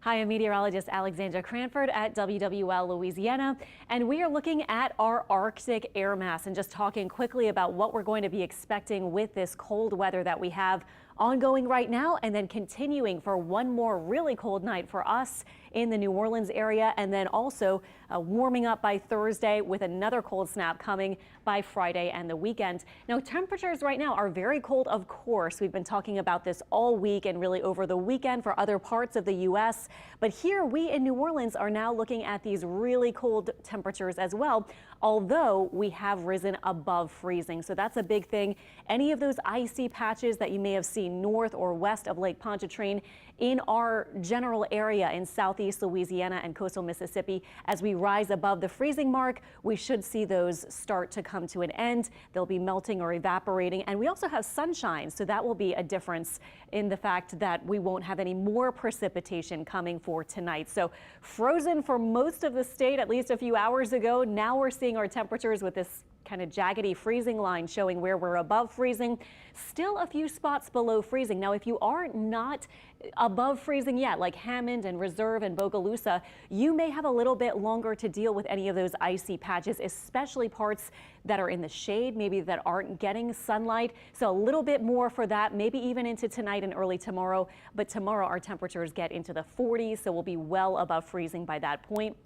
Hi, I'm meteorologist Alexandra Cranford at WWL Louisiana, and we are looking at our Arctic air mass and just talking quickly about what we're going to be expecting with this cold weather that we have ongoing right now and then continuing for one more really cold night for us in the New Orleans area, and then also warming up by Thursday with another cold snap coming by Friday and the weekend. Now, temperatures right now are very cold, of course. We've been talking about this all week and really over the weekend for other parts of the U.S. But here we in New Orleans are now looking at these really cold temperatures as well, although we have risen above freezing. So that's a big thing. Any of those icy patches that you may have seen north or west of Lake Pontchartrain in our general area in Southeast Louisiana and coastal Mississippi, as we rise above the freezing mark, we should see those start to come to an end. They'll be melting or evaporating, and we also have sunshine, so that will be a difference in the fact that we won't have any more precipitation coming for tonight. So frozen for most of the state at least a few hours ago. Now we're seeing our temperatures with this kind of jaggedy freezing line showing where we're above freezing. Still a few spots below freezing. Now, if you are not above freezing yet, like Hammond and Reserve and Bogalusa, you may have a little bit longer to deal with any of those icy patches, especially parts that are in the shade, maybe that aren't getting sunlight. So a little bit more for that, maybe even into tonight and early tomorrow. But tomorrow our temperatures get into the 40s, so we'll be well above freezing by that point.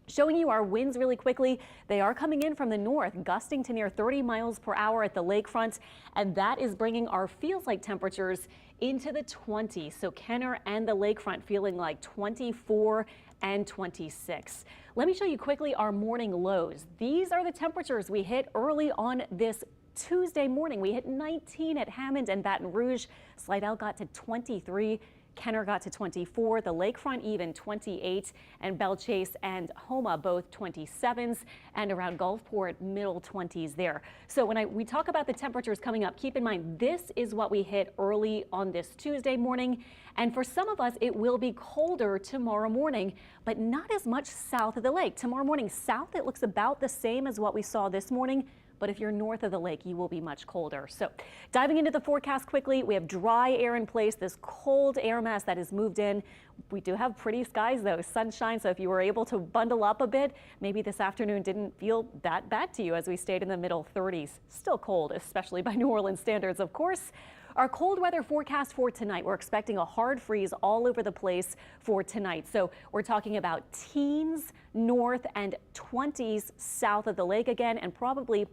Showing you our winds really quickly. They are coming in from the north, gusting to near 30 miles per hour at the lakefront, and that is bringing our feels-like temperatures into the 20s. So Kenner and the lakefront feeling like 24 and 26. Let me show you quickly our morning lows. These are the temperatures we hit early on this Tuesday morning. We hit 19 at Hammond and Baton Rouge. Slidell got to 23. Kenner got to 24, the lakefront even 28, and Belle Chase and Homa both 27s, and around Gulfport middle 20s there. So when we talk about the temperatures coming up, keep in mind this is what we hit early on this Tuesday morning, and for some of us it will be colder tomorrow morning, but not as much south of the lake. Tomorrow morning south it looks about the same as what we saw this morning. But if you're north of the lake, you will be much colder. So diving into the forecast quickly, we have dry air in place, this cold air mass that has moved in. We do have pretty skies though, sunshine. So if you were able to bundle up a bit, maybe this afternoon didn't feel that bad to you as we stayed in the middle 30s. Still cold, especially by New Orleans standards, of course. Our cold weather forecast for tonight, we're expecting a hard freeze all over the place for tonight. So we're talking about teens north and 20s south of the lake again, and probably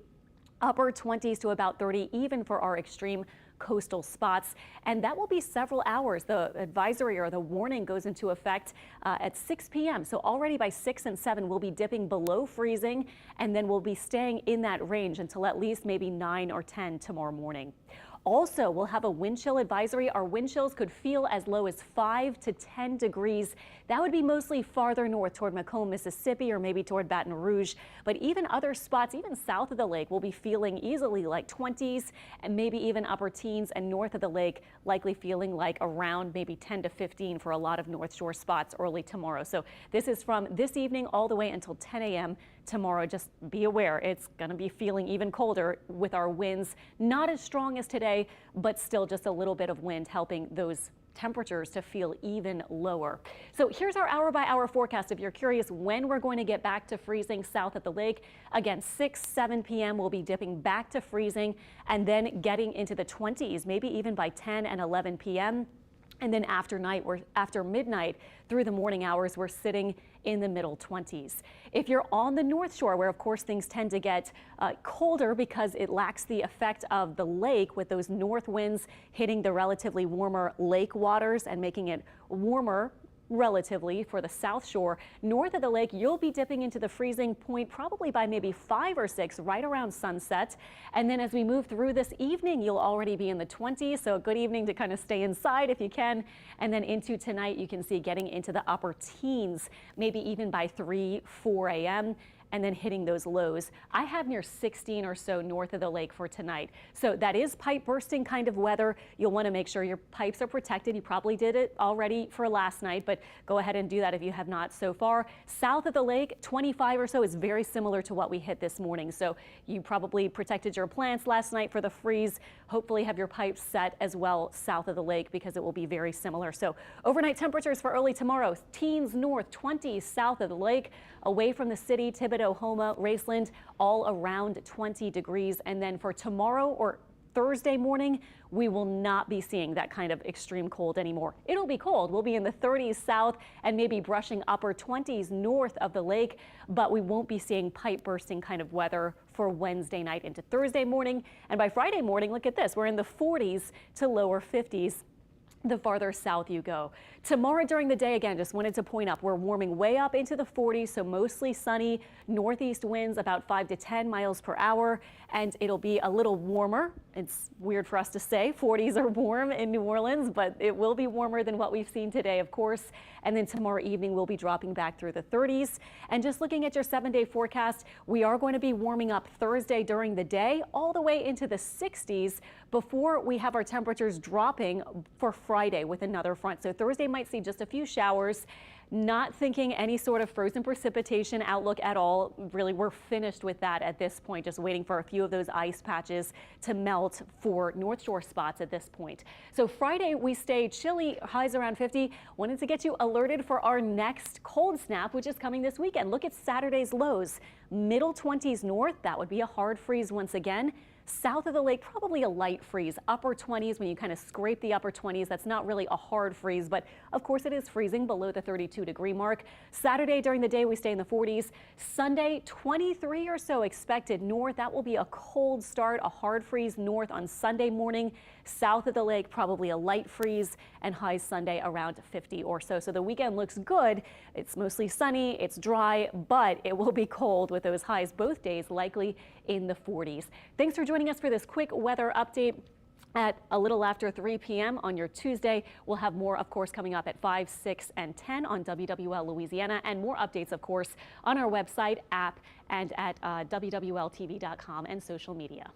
upper 20s to about 30 even for our extreme coastal spots, and that will be several hours. The advisory or the warning goes into effect at 6 p.m. So already by 6 and 7 we'll be dipping below freezing, and then we'll be staying in that range until at least maybe 9 or 10 tomorrow morning. Also, we'll have a wind chill advisory. Our wind chills could feel as low as 5 to 10 degrees. That would be mostly farther north toward Macomb, Mississippi, or maybe toward Baton Rouge. But even other spots, even south of the lake, will be feeling easily like 20s and maybe even upper teens, and north of the lake likely feeling like around maybe 10 to 15 for a lot of North Shore spots early tomorrow. So this is from this evening all the way until 10 a.m. tomorrow. Just be aware it's going to be feeling even colder with our winds, not as strong as today, but still just a little bit of wind helping those temperatures to feel even lower. So here's our hour-by-hour forecast. If you're curious when we're going to get back to freezing south at the lake, again, 6, 7 p.m. we'll be dipping back to freezing and then getting into the 20s, maybe even by 10 and 11 p.m. And then after midnight through the morning hours, we're sitting in the middle 20s. If you're on the North Shore, where of course things tend to get colder because it lacks the effect of the lake with those north winds hitting the relatively warmer lake waters and making it warmer relatively for the South Shore. North of the lake, you'll be dipping into the freezing point probably by maybe 5 or 6 right around sunset. And then as we move through this evening, you'll already be in the 20s. So a good evening to kind of stay inside if you can. And then into tonight, you can see getting into the upper teens, maybe even by 3, 4 a.m. and then hitting those lows. I have near 16 or so north of the lake for tonight. So that is pipe bursting kind of weather. You'll want to make sure your pipes are protected. You probably did it already for last night, but go ahead and do that if you have not so far. South of the lake, 25 or so is very similar to what we hit this morning. So you probably protected your plants last night for the freeze. Hopefully have your pipes set as well south of the lake because it will be very similar. So overnight temperatures for early tomorrow, teens north, 20s south of the lake, away from the city, Thibodaux, Houma, Raceland, all around 20 degrees. And then for tomorrow or Thursday morning, we will not be seeing that kind of extreme cold anymore. It'll be cold. We'll be in the 30s south and maybe brushing upper 20s north of the lake, but we won't be seeing pipe bursting kind of weather for Wednesday night into Thursday morning. And by Friday morning, look at this. We're in the 40s to lower 50s. The farther south you go. Tomorrow during the day, again, just wanted to point up, we're warming way up into the 40s, so mostly sunny, northeast winds about 5 to 10 miles per hour, and it'll be a little warmer. It's weird for us to say 40s are warm in New Orleans, but it will be warmer than what we've seen today, of course. And then tomorrow evening, we'll be dropping back through the 30s. And just looking at your 7-day forecast, we are going to be warming up Thursday during the day, all the way into the 60s before we have our temperatures dropping for Friday with another front. So Thursday might see just a few showers. Not thinking any sort of frozen precipitation outlook at all. Really, we're finished with that at this point, just waiting for a few of those ice patches to melt for North Shore spots at this point. So Friday, we stay chilly, highs around 50. Wanted to get you alerted for our next cold snap, which is coming this weekend. Look at Saturday's lows. Middle 20s north, that would be a hard freeze once again. South of the lake, probably a light freeze. Upper 20s, when you kind of scrape the upper 20s, that's not really a hard freeze, but of course it is freezing below the 32-degree mark. Saturday during the day, we stay in the 40s. Sunday, 23 or so expected north. That will be a cold start, a hard freeze north on Sunday morning. South of the lake, probably a light freeze, and highs Sunday around 50 or so. So the weekend looks good. It's mostly sunny, it's dry, but it will be cold with those highs both days likely in the 40s. Thanks for joining us for this quick weather update at a little after 3 p.m. on your Tuesday. We'll have more, of course, coming up at 5, 6, and 10 on WWL Louisiana, and more updates, of course, on our website, app, and at WWLTV.com and social media.